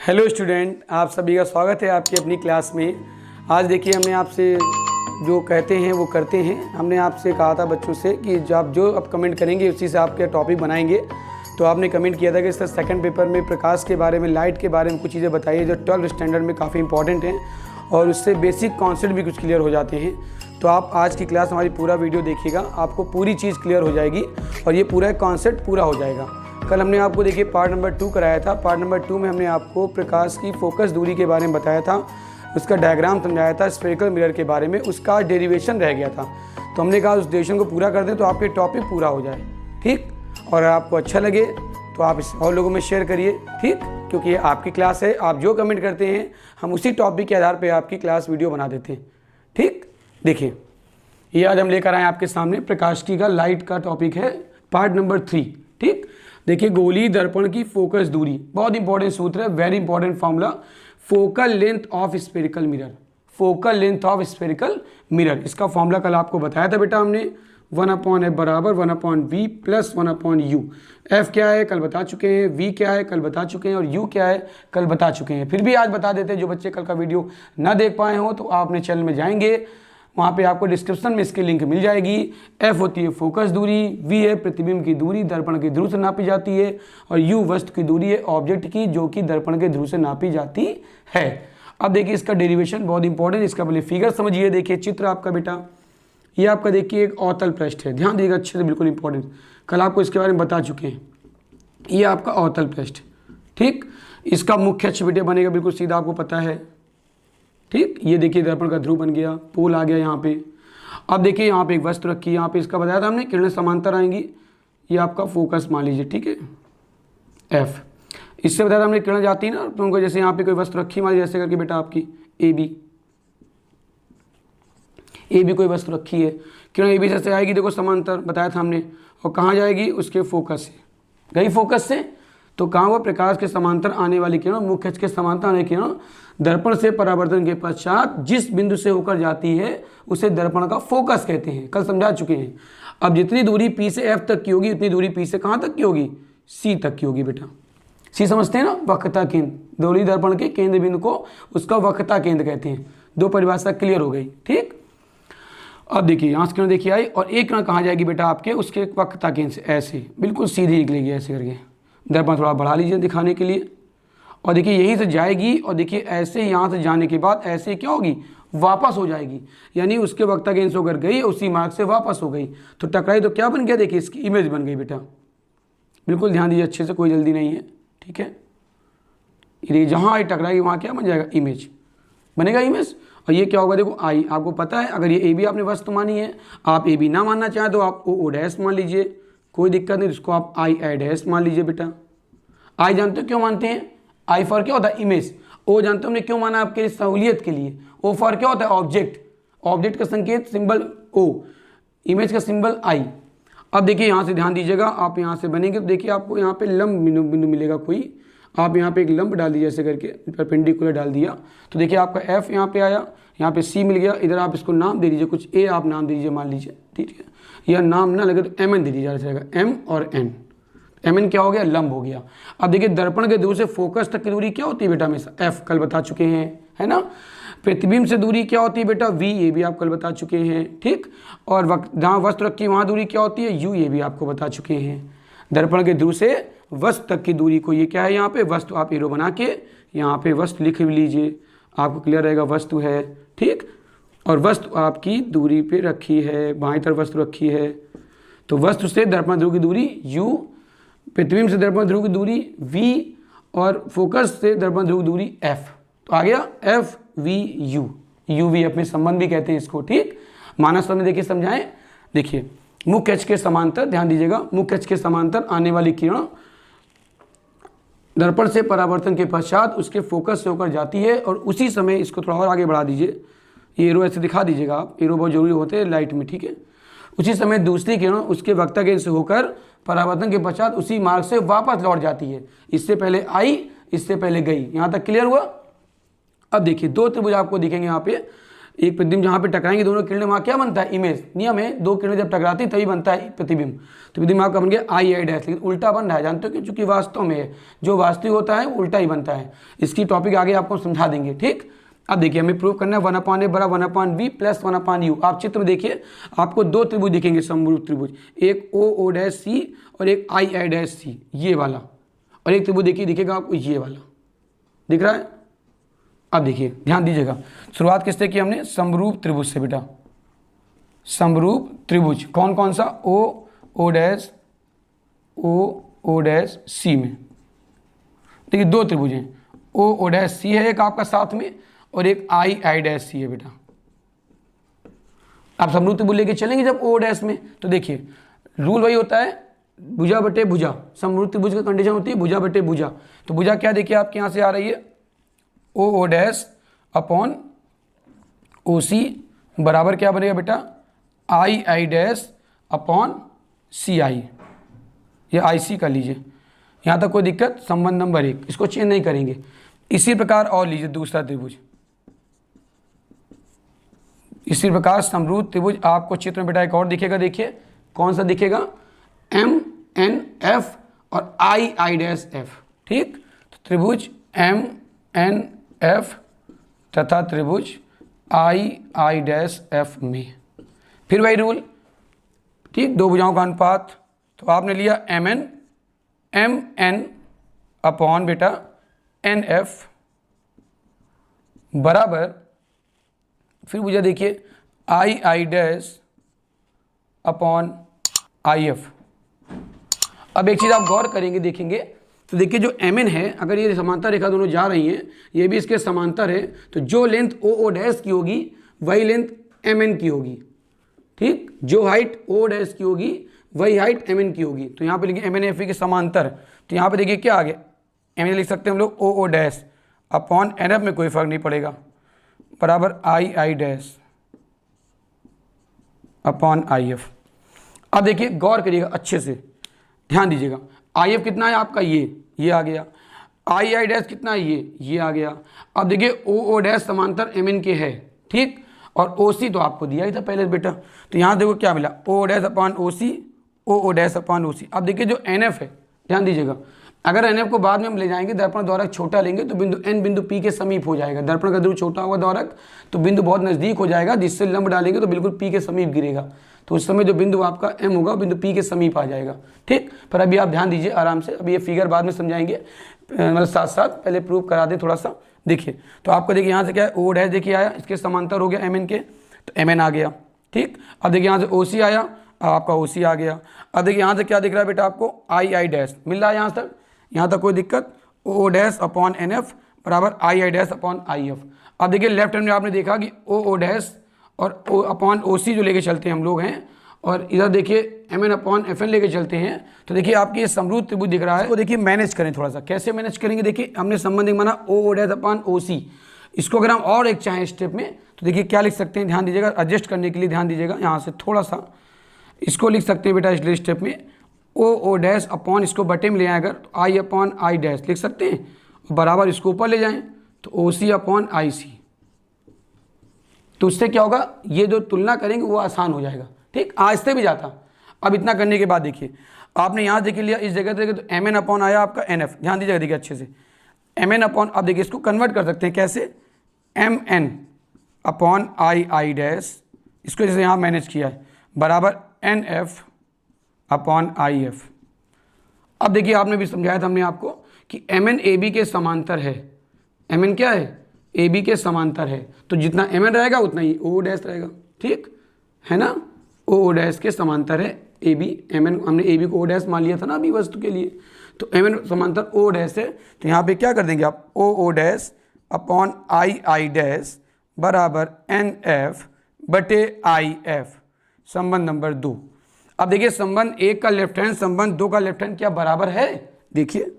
Hello student, आप सभी का स्वागत है आपकी अपनी क्लास में। आज देखिए हमने आपसे जो कहते हैं वो करते हैं। हमने आपसे कहा था बच्चों से कि जब जो आप कमेंट करेंगे उसी से आपके टॉपिक बनाएंगे। तो आपने कमेंट किया था कि सर सेकंड पेपर में प्रकाश के बारे में, लाइट के बारे में कुछ चीज़ें बताइए जो 12th स्टैंडर्ड में काफ़ी इंपॉर्टेंट हैं और उससे बेसिक कॉन्सेप्ट भी कुछ क्लियर हो जाते हैं। तो आप आज की क्लास हमारी पूरा वीडियो देखिएगा, आपको पूरी चीज़ क्लियर हो जाएगी और ये पूरा कॉन्सेप्ट पूरा हो जाएगा। कल हमने आपको देखिए पार्ट नंबर 2 कराया था। पार्ट नंबर 2 में हमने आपको प्रकाश की फोकस दूरी के बारे में बताया था, उसका डायग्राम समझाया था, स्फेरिकल मिरर के बारे में, उसका डेरिवेशन रह गया था। तो हमने कहा उस डेरिवेशन को पूरा कर दें तो आपके टॉपिक पूरा हो जाए, ठीक। और आपको अच्छा लगे तो आप इस और लोगों में शेयर करिए, ठीक, क्योंकि ये आपकी क्लास है। आप जो कमेंट करते हैं हम उसी टॉपिक के आधार पर आपकी क्लास वीडियो बना देते हैं, ठीक। देखिए ये आज हम लेकर आए आपके सामने प्रकाश की का लाइट का टॉपिक है, पार्ट नंबर 3, ठीक। देखिए गोलीय दर्पण की फोकस दूरी, बहुत इंपॉर्टेंट सूत्र है, very important formula, focal length of spherical mirror. Focal length of spherical mirror, इसका फॉर्मूला कल आपको बताया था बेटा हमने, 1/f बराबर 1/v प्लस 1/u। f क्या है कल बता चुके हैं, v क्या है कल बता चुके हैं और u क्या है कल बता चुके हैं। फिर भी आज बता देते हैं, जो बच्चे कल का वीडियो ना देख पाए हो तो आप अपने चैनल में जाएंगे, वहाँ पे आपको डिस्क्रिप्शन में इसकी लिंक मिल जाएगी। f होती है फोकस दूरी, v है प्रतिबिंब की दूरी दर्पण के ध्रुव से नापी जाती है और u वस्तु की दूरी है ऑब्जेक्ट की जो कि दर्पण के ध्रुव से नापी जाती है। अब देखिए इसका डेरिवेशन बहुत इंपॉर्टेंट, इसका पहले फिगर समझिए। देखिए चित्र आपका बेटा, ये आपका देखिए एक अवतल पृष्ठ है, ध्यान दीजिएगा अच्छे से, बिल्कुल इंपॉर्टेंट, कल आपको इसके बारे में बता चुके हैं। ये आपका अवतल पृष्ठ, ठीक। इसका मुख्य अक्ष बेटे बनेगा बिल्कुल सीधा, आपको पता है, ठीक। ये देखिए दर्पण का ध्रुव बन गया, पोल आ गया यहाँ पे। अब देखिए यहाँ पे एक वस्तु रखी है, यहाँ पे इसका बताया था हमने, किरणें समांतर आएंगी, ये आपका फोकस मान लीजिए, ठीक है, एफ। इससे बताया था हमने किरण जाती है ना, तो उनको जैसे यहाँ पे कोई वस्तु रखी मान लीजिए जैसे करके बेटा आपकी ए बी कोई वस्तु रखी है, किरण ए बी से आएगी, देखो समांतर बताया था हमने, और कहाँ जाएगी उसके फोकस से, गई फोकस से, तो कहाँ हुआ प्रकाश के समांतर आने वाली किरण, मुख्य अक्ष के समांतर आने की किरण दर्पण से परावर्तन के पश्चात जिस बिंदु से होकर जाती है उसे दर्पण का फोकस कहते हैं, कल समझा चुके हैं। अब जितनी दूरी P से F तक की होगी उतनी दूरी P से कहाँ तक की होगी, C तक की होगी बेटा। C समझते हैं ना, वक्रता केंद्र, गोलीय दर्पण के केंद्र बिंदु को उसका वक्रता केंद्र कहते हैं। दो परिभाषा क्लियर हो गई, ठीक। अब देखिए यहाँ से किरण देखिए आई और एक किरण कहाँ जाएगी बेटा आपके उसके वक्रता केंद्र से, ऐसे बिल्कुल सीधी निकलेगी ऐसे करके। दर्पण थोड़ा बढ़ा लीजिए दिखाने के लिए, और देखिए यहीं से जाएगी और देखिए ऐसे यहाँ से जाने के बाद ऐसे क्या होगी, वापस हो जाएगी, यानी उसके वक्रता केंद्र से होकर गई उसी मार्ग से वापस हो गई, तो टकराई तो क्या बन गया, देखिए इसकी इमेज बन गई बेटा। बिल्कुल ध्यान दीजिए अच्छे से, कोई जल्दी नहीं है, ठीक है। ये जहाँ आई टकराएगी वहाँ क्या बन जाएगा, इमेज बनेगा, इमेज। और ये क्या होगा देखो आई, आपको पता है अगर ये ए बी आपने वस्तु मानी है, आप ए बी ना मानना चाहें तो आप ओ डैश मान लीजिए, कोई दिक्कत नहीं, इसको आप आई डैश मान लीजिए बेटा। आई जानते हो क्यों मानते हैं, आई फॉर क्या होता है, इमेज। ओ जानते हो हमने क्यों माना, आपके लिए सहूलियत के लिए। ओ फॉर क्या होता है, ऑब्जेक्ट, ऑब्जेक्ट का संकेत सिंबल ओ, इमेज का सिंबल आई। अब देखिए यहाँ से ध्यान दीजिएगा, आप यहाँ से बनेंगे तो देखिए आपको यहाँ पे लंब बिंदु मिलेगा कोई, आप यहाँ पे एक लंब डाल दीजिए ऐसे करके, परपेंडिकुलर डाल दिया तो देखिए आपका एफ यहाँ पे आया, यहाँ पे सी मिल गया, इधर आप इसको नाम दे दीजिए, कुछ ए आप नाम दे दीजिए मान लीजिए, ठीक है, या नाम ना लगे तो एम एन दे दीजिए, जाएगा एम और एन। एम एन क्या हो गया, लंब हो गया। अब देखिए दर्पण के दूर से फोकस तक की दूरी क्या होती है बेटा हमेशा, एफ, कल बता चुके हैं, है ना। प्रतिबिंब से दूरी क्या होती है बेटा, वी, ये भी आप कल बता चुके हैं, ठीक। और जहाँ वस्तु रखी है वहाँ दूरी क्या होती है, यू, ये भी आपको बता चुके हैं। दर्पण के ध्रुव से वस्तु तक की दूरी को, ये क्या है यहाँ पे वस्तु, आप एरो बना के यहाँ पे वस्तु लिख लीजिए, आपको क्लियर रहेगा वस्तु है, ठीक। और वस्तु आपकी दूरी पे रखी है, बाईं तरफ वस्तु रखी है, तो वस्तु से दर्पण ध्रुव की दूरी u, प्रतिबिंब से दर्पण ध्रुव की दूरी v और फोकस से दर्पण ध्रुव की दूरी f। तो आ गया f v u, u v अपने संबंध भी कहते हैं इसको, ठीक। मानस में देखिए समझाएं, देखिए मुख्य अक्ष के समांतर, ध्यान दीजिएगा, मुख्य अक्ष के समांतर आने वाली किरण दर्पण से परावर्तन के पश्चात उसके फोकस से होकर जाती है और उसी समय, इसको थोड़ा और आगे बढ़ा दीजिए, ये एरो ऐसे दिखा दीजिएगा आप, एरो बहुत जरूरी होते हैं लाइट में, ठीक है। उसी समय दूसरी किरण उसके वक्रता केंद्र से होकर परावर्तन के पश्चात उसी मार्ग से वापस लौट जाती है, इससे पहले आई, इससे पहले गई, यहाँ तक क्लियर हुआ। अब देखिए दो त्रिभुज आपको दिखेंगे यहाँ पे, एक प्रतिबिंब जहाँ पे टकराएंगे दोनों किरणें, वहाँ क्या बनता है, इमेज। नियम है, दो किरणें जब टकराती तभी बनता है प्रतिबिंब। तो प्रतिबिंब आपका बन गया आई आई डैश, लेकिन उल्टा बन रहा है, जानते हो कि चूंकि वास्तव में है, जो वास्तविक होता है वो उल्टा ही बनता है। इसकी टॉपिक आगे आपको समझा देंगे, ठीक। अब देखिए हमें प्रूव करना है 1/a बड़ा 1/v प्लस 1/u। आप चित्र में देखिए, आपको दो त्रिभुज दिखेंगे, समरूप त्रिभुज, एक ओ ओ डैश सी और एक आई आई डैश सी, ये वाला, और एक त्रिभुज देखिए दिखेगा आपको ये वाला, दिख रहा है। अब देखिए ध्यान दीजिएगा, शुरुआत किससे की हमने, समरूप त्रिभुज से बेटा। समरूप त्रिभुज कौन कौन सा, ओ ओ डैश सी में। देखिए दो त्रिभुज हैं, ओ ओ डैश सी है एक आपका साथ में, और एक आई आई डैश सी है बेटा। आप समरूप त्रिभुज लेके चलेंगे जब ओ डैश में, तो देखिए रूल वही होता है, भुजा बटे भुजा। समरूप त्रिभुज का कंडीशन होती है भुजा बटे भुजा। तो भुजा क्या देखिए आपके यहाँ से आ रही है, ओ ओ डैश अपॉन ओ सी बराबर क्या बनेगा बेटा, आई आई डैश अपॉन सी आई, या आई सी कर लीजिए, यहाँ तक कोई दिक्कत। संबंध नंबर 1, इसको चेंज नहीं करेंगे। इसी प्रकार और लीजिए दूसरा त्रिभुज, इसी प्रकार समरूप त्रिभुज आपको चित्र में बेटा एक और दिखेगा, देखिए कौन सा दिखेगा, एम एन एफ और आई आई डैश एफ, ठीक। तो त्रिभुज एम एन एफ तथा त्रिभुज आई आई डैश एफ में फिर वही रूल, ठीक, दो भुजाओं का अनुपात। तो आपने लिया एम एन अपॉन बेटा एन एफ बराबर, फिर भुजा देखिए I I dash upon I F. अब एक चीज़ आप गौर करेंगे, देखेंगे तो देखिए जो एम एन है, अगर ये समांतर रेखा दोनों जा रही हैं, ये भी इसके समांतर है, तो जो लेंथ ओ ओ डैश की होगी वही लेंथ एम एन की होगी, ठीक। जो हाइट ओ डैश की होगी वही हाइट एम एन की होगी। तो यहाँ पे लिखिए एम एन एफ के समांतर, तो यहाँ पे देखिए क्या आ गया, एम एन लिख सकते हैं हम लोग O O dash upon N F में कोई फर्क नहीं पड़ेगा, बराबर I I dash upon I F. अब देखिए गौर करिएगा अच्छे से, ध्यान दीजिएगा, आई एफ कितना है आपका, ये आ गया, आई आई डैश कितना है, ये आ गया। अब देखिए ओ ओ डैश समांतर एम एन के है, ठीक, और ओ सी तो आपको दिया ही था पहले बेटा। तो यहाँ देखो क्या मिला, ओ डैश अपॉन ओ सी, ओ ओ डैश अपॉन ओ सी। अब देखिए जो एन एफ है, ध्यान दीजिएगा, अगर एन एफ को बाद में हम ले जाएंगे, दर्पण द्वारक छोटा लेंगे तो बिंदु एन बिंदु पी के समीप हो जाएगा। दर्पण का ध्रुव छोटा होगा द्वारक, तो बिंदु बहुत नज़दीक हो जाएगा, जिससे लंब डालेंगे तो बिल्कुल पी के समीप गिरेगा। तो उस समय जो बिंदु आपका एम होगा बिंदु पी के समीप आ जाएगा, ठीक। पर अभी आप ध्यान दीजिए आराम से, अभी ये फिगर बाद में समझाएंगे, मतलब साथ साथ पहले प्रूव करा दे थोड़ा सा। देखिए तो आपको देखिए यहाँ से क्या है, ओ डैश देखिए आया, इसके समांतर हो गया एम एन के, तो एम एन आ गया, ठीक। अब देखिए यहाँ से ओ सी आया, आपका ओ सी आ गया। अब देखिए यहाँ से क्या दिख रहा है बेटा आपको, आई आई डैश मिल रहा है यहाँ तक कोई दिक्कत, O dash upon N F बराबर I I dash upon I F. अब देखिए लेफ्ट हैंड में आपने देखा कि ओ ओ डैश और ओ अपॉन ओ सी जो लेके चलते हैं हम लोग हैं, और इधर देखिए M N upon F N लेके चलते हैं, तो देखिए आपकी ये समरूप त्रिभुज दिख रहा है। तो देखिए मैनेज करें थोड़ा सा, कैसे मैनेज करेंगे, देखिए हमने संबंध माना ओ ओ डैश अपॉन ओ सी, इसको अगर हम और एक चाहें स्टेप में, तो देखिए क्या लिख सकते हैं, ध्यान दीजिएगा, एडजस्ट करने के लिए ध्यान दीजिएगा, यहाँ से थोड़ा सा इसको लिख सकते हैं बेटा इस स्टेप में, ओ ओ डैश अपॉन, इसको बटे में ले आए अगर तो आई अपॉन आई डैश लिख सकते हैं, बराबर इसको ऊपर ले जाएं तो ओ सी अपॉन आई सी। तो उससे क्या होगा, ये जो तुलना करेंगे वो आसान हो जाएगा, ठीक, आहिस्ते भी जाता। अब इतना करने के बाद देखिए आपने यहाँ देख लिया, इस जगह देखिए तो एम एन अपॉन आया आपका एन एफ, ध्यान दीजिएगा, देखिए अच्छे से एम एन अपॉन, अब देखिए इसको कन्वर्ट कर सकते हैं कैसे, M N upon I I dash, इसको जैसे यहाँ मैनेज किया है, बराबर N F upon I F. अब देखिए आपने भी समझाया था हमने आपको कि एम एन ए बी के समांतर है, एम एन क्या है, ए बी के समांतर है, तो जितना एम एन रहेगा उतना ही ओ डैश रहेगा, ठीक है ना, ओ डैश के समांतर है ए बी, एम एन हमने ए बी को ओ डैश मान लिया था ना अभी वस्तु के लिए, तो एम एन समांतर ओ डैश है, तो यहाँ पे क्या कर देंगे आप, O dash upon I I dash बराबर एन एफ बटे आई एफ, संबंध नंबर 2। अब देखिए संबंध 1 का लेफ्ट हैंड, संबंध 2 का लेफ्ट हैंड क्या बराबर है, देखिए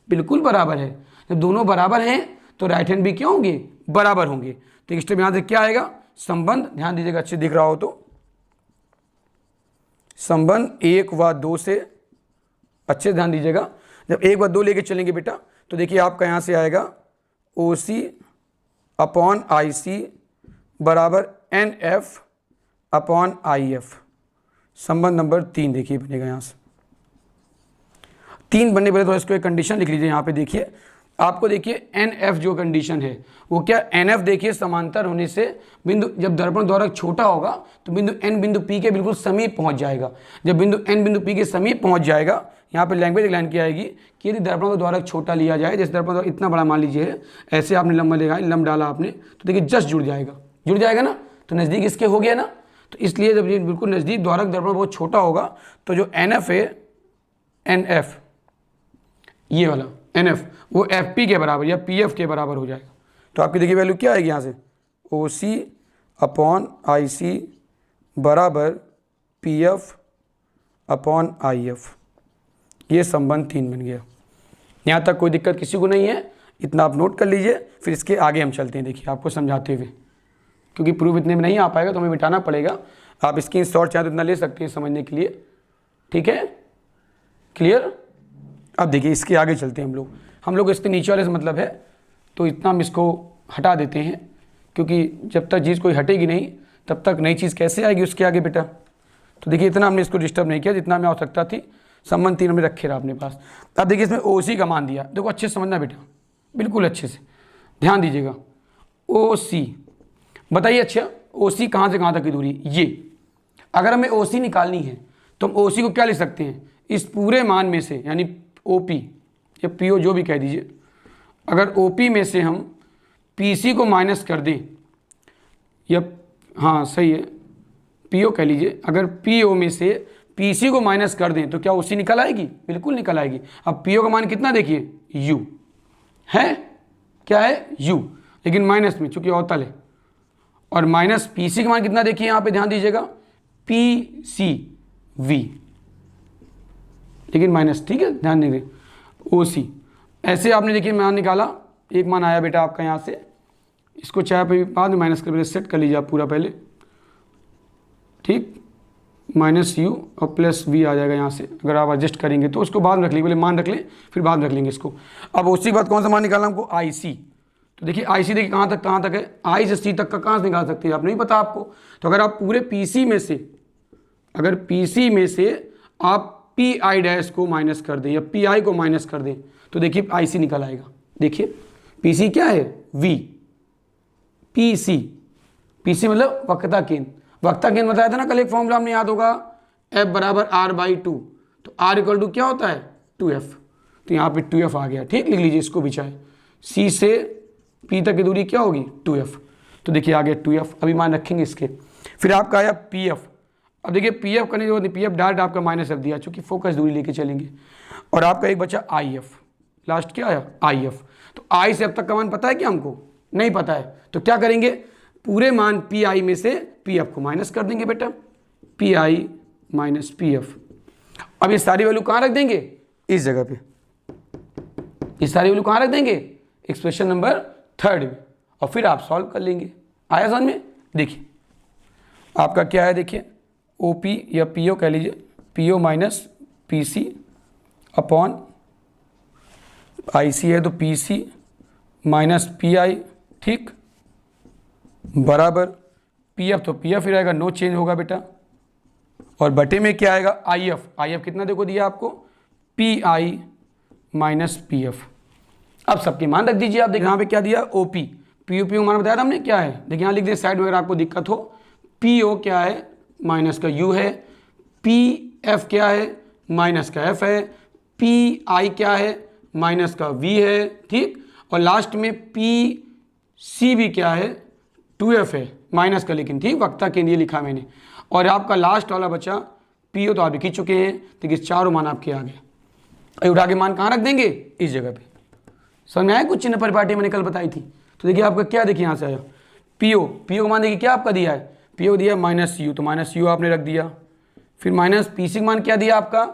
बिल्कुल बराबर है। जब दोनों बराबर हैं तो राइट हैंड भी क्या होंगे, बराबर होंगे। तो एक स्टेप यहाँ से क्या आएगा, संबंध, ध्यान दीजिएगा अच्छे दिख रहा हो तो, संबंध 1 व 2 से, अच्छे ध्यान दीजिएगा, जब 1 व 2 लेके चलेंगे बेटा तो देखिए आपका यहाँ से आएगा ओ सी अपॉन आई सी बराबर N F upon I F. संबंध नंबर 3 देखिए बनेगा यहाँ से 3 बनने पहले तो इसको एक कंडीशन लिख लीजिए। यहाँ पे देखिए आपको देखिए एन एफ जो कंडीशन है वो क्या, एन एफ देखिए समांतर होने से बिंदु, जब दर्पण द्वारक छोटा होगा तो बिंदु एन बिंदु पी के बिल्कुल समीप पहुंच जाएगा। जब बिंदु एन बिंदु पी के समीप पहुंच जाएगा, यहाँ पे लैंग्वेज लाइन क्या आएगी कि यदि दर्पण का द्वारक छोटा लिया जाए, जैसे दर्पण द्वारक इतना बड़ा मान लीजिए, ऐसे आपने लंबा लगाया, लंब डाला आपने, तो देखिए जस्ट जुड़ जाएगा ना, तो नज़दीक इसके हो गया ना। तो इसलिए जब ये बिल्कुल नज़दीक द्वारक दर्पण बहुत छोटा होगा तो जो एन एफ है, एन एफ ये वाला एन एफ वो एफ पी के बराबर या पी एफ के बराबर हो जाएगा। तो आपकी देखिए वैल्यू क्या आएगी यहाँ से, ओ सी अपॉन आई सी बराबर P F upon I F. ये संबंध 3 बन गया। यहाँ तक कोई दिक्कत किसी को नहीं है, इतना आप नोट कर लीजिए, फिर इसके आगे हम चलते हैं देखिए आपको समझाते हुए, क्योंकि प्रूफ इतने में नहीं आ पाएगा तो हमें बिठाना पड़ेगा। आप स्क्रीन शॉट चाहे तो इतना ले सकते हैं समझने के लिए, ठीक है, क्लियर। अब देखिए इसके आगे चलते हैं हम लोग इसके नीचे वाले से मतलब है तो इतना हम इसको हटा देते हैं, क्योंकि जब तक चीज़ कोई हटेगी नहीं तब तक नई चीज़ कैसे आएगी उसके आगे बेटा। तो देखिए इतना हमने इसको डिस्टर्ब नहीं किया जितना हमें आवश्यकता थी। संबंध 3 में रखे रहा अपने पास। अब देखिए इसमें ओ सी का मान दिया, देखो अच्छे से समझना बेटा, बिल्कुल अच्छे से ध्यान दीजिएगा। ओ सी बताइए, अच्छा ओ सी कहाँ से कहाँ तक की दूरी, ये अगर हमें ओ सी निकालनी है तो हम ओ सी को क्या लिख सकते हैं, इस पूरे मान में से, यानी ओ पी या पी ओ जो भी कह दीजिए, अगर ओ पी में से हम पी सी को माइनस कर दें, या हाँ सही है पी ओ कह लीजिए, अगर पी ओ में से पी सी को माइनस कर दें तो क्या ओ सी निकल आएगी, बिल्कुल निकल आएगी। अब पी ओ का मान कितना देखिए यू है, क्या है यू, लेकिन माइनस में चूंकि अवतल है, और माइनस पी सी का मान कितना देखिए यहाँ पे ध्यान दीजिएगा पी सी वी, लेकिन माइनस, ठीक है ध्यान दीजिए ओ सी। ऐसे आपने देखिए मान निकाला, एक मान आया बेटा आपका यहाँ से, इसको चाहे पे बाद में माइनस कर सेट कर लीजिए आप पूरा पहले, ठीक, माइनस यू और प्लस वी आ जाएगा यहाँ से, अगर आप एडजस्ट करेंगे तो उसको बाद में रख लीजिए, पहले मान रख लें फिर बाद में रख लेंगे इसको। अब उसी के बाद कौन सा मान निकालना हमको, आई सी। तो देखिए आई सी देखिए कहाँ तक है, आई से सी तक का कहाँ से निकाल सकते हैं आप, नहीं पता आपको। तो अगर आप पूरे पी सी में से, अगर पी सी में से आप पी आई डैश को माइनस कर दें या पी आई को माइनस कर दें तो देखिए आई सी निकल आएगा। देखिए पी सी क्या है वी, पी सी मतलब वक्रता केंद्र, वक्रता केंद्र बताया था ना कल एक फॉर्मूला हमने, याद होगा एफ बराबर आर बाई 2, तो आर इक्वल टू क्या होता है 2f, तो यहाँ पे 2f आ गया, ठीक लिख लीजिए इसको भी, चाहे सी से पी तक की दूरी क्या होगी 2f, तो देखिए आ गया 2f। अभी मान रखेंगे इसके, फिर आपका आया पी एफ। अब देखिए पी एफ करने के बाद पी एफ डायरेक्ट आपका माइनस एफ दिया, चूंकि फोकस दूरी लेके चलेंगे, और आपका एक बचा आई एफ, लास्ट क्या आया आई एफ। तो आई से अब तक का मान पता है क्या हमको, नहीं पता है, तो क्या करेंगे पूरे मान पी आई में से पी एफ को माइनस कर देंगे बेटा, P I minus P F. अब ये सारी वैल्यू कहाँ रख देंगे, इस जगह पे, ये सारी वैल्यू कहाँ रख देंगे एक्सप्रेशन नंबर 3 में, और फिर आप सॉल्व कर लेंगे। आया समझ में। देखिए आपका क्या है, देखिए ओ पी या पी ओ कह लीजिए, P O minus P C upon I C है तो P C minus P I, ठीक, बराबर पी एफ, तो पी एफ फिर आएगा नो चेंज होगा बेटा, और बटे में क्या आएगा आई एफ, आई एफ कितना देखो दिया आपको P I minus P F. अब सबके मान रख दीजिए आप, देखिए यहाँ पे क्या दिया O P, P O P O मान बताया था हमने क्या है, देखिए यहाँ लिख दिया साइड में अगर आपको दिक्कत हो, पी ओ क्या है माइनस का यू है, पी एफ क्या है माइनस का एफ है, पी आई क्या है माइनस का वी है, ठीक, और लास्ट में पी सी भी क्या है 2f है माइनस का, लेकिन ठीक वक्ता के लिए लिखा मैंने, और आपका लास्ट वाला बचा पी ओ तो आप खींच चुके हैं, देखिए चारों मान आपके आ गए। उठा के मान कहाँ रख देंगे, इस जगह पे। समझ में आया कुछ चिन्ह परिपाटी मैंने कल बताई थी। तो देखिए आपका क्या, देखिए यहाँ से आया पी ओ का मान देखिए क्या आपका दिया है, पी ओ दिया माइनस यू, तो माइनस यू आपने रख दिया, फिर माइनस पी सी का मान क्या दिया आपका,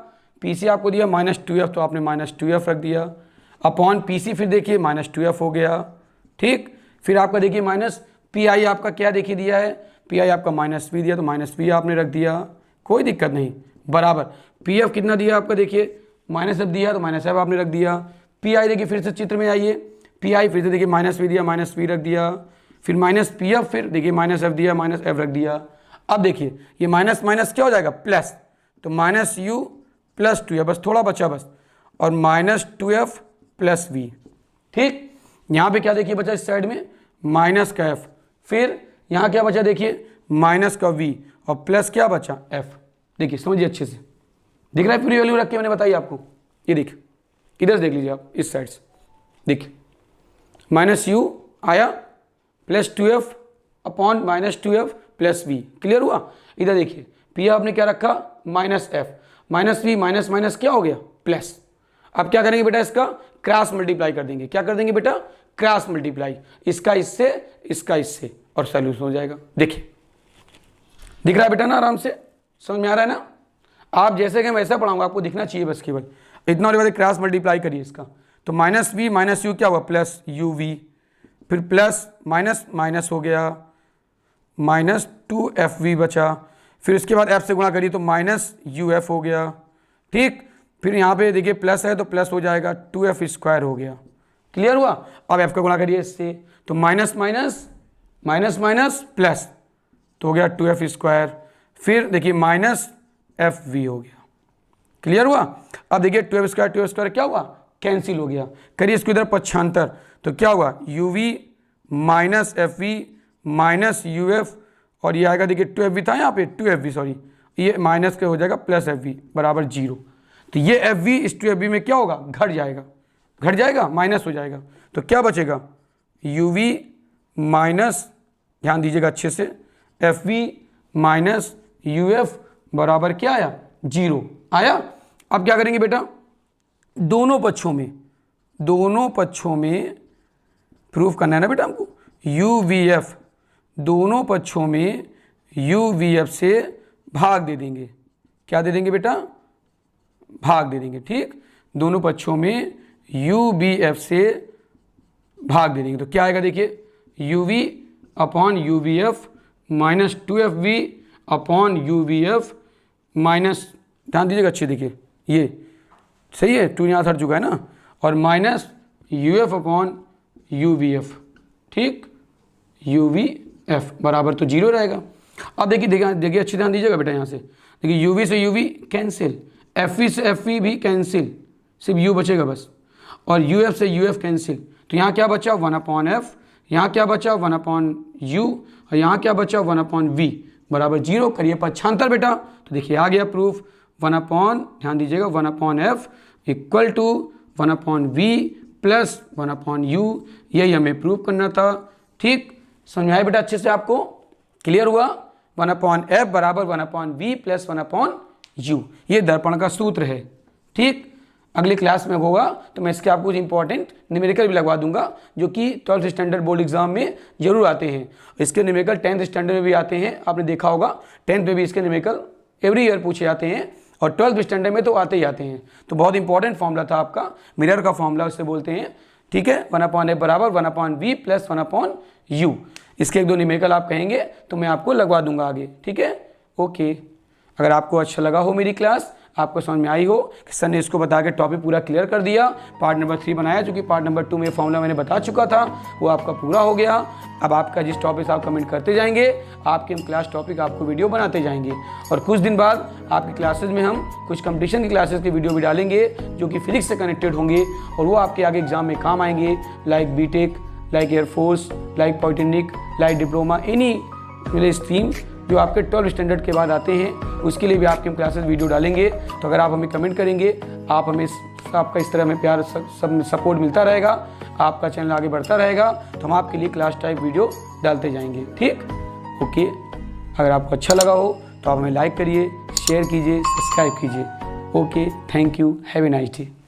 पी सी आपको दिया माइनस 2f, तो आपने माइनस 2f रख दिया, अपॉन पी सी फिर देखिए माइनस 2f हो गया, ठीक, फिर आपका देखिए माइनस पी आई आपका क्या देखिए दिया है, पी आई आपका माइनस वी दिया तो माइनस वी आपने रख दिया, कोई दिक्कत नहीं, बराबर पी एफ कितना दिया आपका देखिए माइनस एफ दिया तो माइनस एफ आपने रख दिया, पी आई देखिए फिर से चित्र में आइए, पी आई फिर से देखिए माइनस वी दिया माइनस वी रख दिया, फिर माइनस पी एफ, फिर देखिए माइनस एफ दिया, माइनस एफ रख दिया। अब देखिए ये माइनस माइनस क्या हो जाएगा, प्लस, तो माइनस यू प्लस 2f, बस थोड़ा बचा बस, और माइनस 2f प्लस वी। ठीक, यहाँ पे क्या देखिए बचा इस साइड में माइनस का f, फिर यहाँ क्या बचा देखिए माइनस का v, और प्लस क्या बचा f। देखिए समझिए अच्छे से, दिख रहा है पूरी वैल्यू रख के मैंने बताई आपको। ये देखिए इधर से देख लीजिए आप, इस साइड से देखिए माइनस यू आया plus 2f upon minus 2f plus v. Clear हुआ। इधर देखिए पी आपने क्या रखा minus F, minus V, minus minus क्या हो गया प्लस। अब क्या करेंगे बेटा, इसका क्रॉस मल्टीप्लाई कर देंगे। क्या कर देंगे बेटा, क्रॉस मल्टीप्लाई, इसका इससे, इसका इससे, और सॉल्यूशन हो जाएगा। देखिए दिख रहा है बेटा ना, आराम से समझ में आ रहा है ना। आप जैसे कि वैसा पढ़ाऊंगा, आपको दिखना चाहिए बस केवल इतना। और बाद क्रॉस मल्टीप्लाई करिए इसका, तो माइनस वी माइनस यू क्या हुआ प्लस यू वी, फिर प्लस माइनस माइनस हो गया माइनस 2FV बचा, फिर इसके बाद f से गुणा करिए तो माइनस UF हो गया। ठीक, फिर यहाँ पे देखिए प्लस है तो प्लस हो जाएगा 2f स्क्वायर हो गया। क्लियर हुआ। अब f का गुणा करिए इससे, तो minus minus minus minus plus, तो हो गया 2f स्क्वायर, फिर देखिए माइनस FV हो गया। क्लियर हुआ। अब देखिए 2f स्क्वायर क्या हुआ, कैंसिल हो गया। करिए इसको इधर पक्षांतर, तो क्या हुआ UV minus FV minus UF, और ये आएगा देखिए 2FV था यहाँ पे 2FV सॉरी, ये माइनस का हो जाएगा प्लस FV बराबर 0। तो ये FV इस 2FV में क्या होगा, घट जाएगा, घट जाएगा, माइनस हो जाएगा। तो क्या बचेगा UV माइनस, ध्यान दीजिएगा अच्छे से, FV माइनस UF बराबर क्या आया 0 आया। अब क्या करेंगे बेटा, दोनों पक्षों में प्रूफ करना है ना बेटा हमको, UVF दोनों पक्षों में UVF से भाग दे देंगे। क्या दे देंगे बेटा, भाग दे देंगे। ठीक, दोनों पक्षों में UVF से भाग दे देंगे, तो क्या आएगा देखिए UV upon UVF minus 2FV upon UVF minus, ध्यान दीजिएगा अच्छे, देखिए ये सही है, 2 यहाँ हट चुका है ना, और माइनस UF अपॉन UVF। ठीक, UVF बराबर तो 0 रहेगा। अब देखिए अच्छी ध्यान दीजिएगा बेटा, यहाँ से देखिए UV से UV कैंसिल, FV से FV भी कैंसिल, सिर्फ U बचेगा बस, और UF से UF कैंसिल, तो यहाँ क्या बचा 1/f, यहाँ क्या बचा 1/u, और यहाँ क्या बचा 1/v बराबर 0। करिए पक्षांतर बेटा, तो देखिए आ गया प्रूफ, ध्यान दीजिएगा 1/f equal to 1/v plus 1/u, यही हमें प्रूफ करना था। ठीक, समझ में आया बेटा अच्छे से आपको, क्लियर हुआ। 1/f बराबर 1/v प्लस 1/u, ये दर्पण का सूत्र है। ठीक, अगली क्लास में होगा तो मैं इसके आपको कुछ इंपॉर्टेंट न्यूमेरिकल भी लगवा दूंगा, जो कि 12th स्टैंडर्ड बोर्ड एग्जाम में जरूर आते हैं। इसके न्यूमेरिकल 10th स्टैंडर्ड में भी आते हैं, आपने देखा होगा 10th में भी इसके न्यूमेरिकल एवरी ईयर पूछे जाते हैं, और 12th स्टैंडर्ड में तो आते ही आते हैं। तो बहुत इंपॉर्टेंट फॉर्मूला था आपका, मिरर का फॉर्मूला उससे बोलते हैं। ठीक है, 1/f बराबर 1/v प्लस 1/u, इसके 1-2 न्यूमेरिकल आप कहेंगे तो मैं आपको लगवा दूंगा आगे। ठीक है, ओके। अगर आपको अच्छा लगा हो मेरी क्लास, आपको समझ में आई हो कि सर ने इसको बता के टॉपिक पूरा क्लियर कर दिया, पार्ट नंबर 3 बनाया, जो कि पार्ट नंबर 2 में फॉर्मूला मैंने बता चुका था, वो आपका पूरा हो गया। अब आपका जिस टॉपिक से आप कमेंट करते जाएंगे, आपके हम क्लास टॉपिक आपको वीडियो बनाते जाएंगे, और कुछ दिन बाद आपकी क्लासेज में हम कुछ कंपटीशन की क्लासेस की वीडियो भी डालेंगे, जो कि फिजिक्स से कनेक्टेड होंगे, और वो आपके आगे एग्जाम में काम आएंगे, like BTech, like air force, like polytechnic, like diploma, any stream जो आपके 12th स्टैंडर्ड के बाद आते हैं, उसके लिए भी आपके हम क्लासेस वीडियो डालेंगे। तो अगर आप हमें कमेंट करेंगे, आप हमें आपका इस तरह हमें प्यार सब सपोर्ट मिलता रहेगा, आपका चैनल आगे बढ़ता रहेगा, तो हम आपके लिए क्लास टाइप वीडियो डालते जाएंगे। ठीक, ओके। अगर आपको अच्छा लगा हो तो आप हमें लाइक करिए, शेयर कीजिए, सब्सक्राइब कीजिए। Okay, thank you, have a nice day.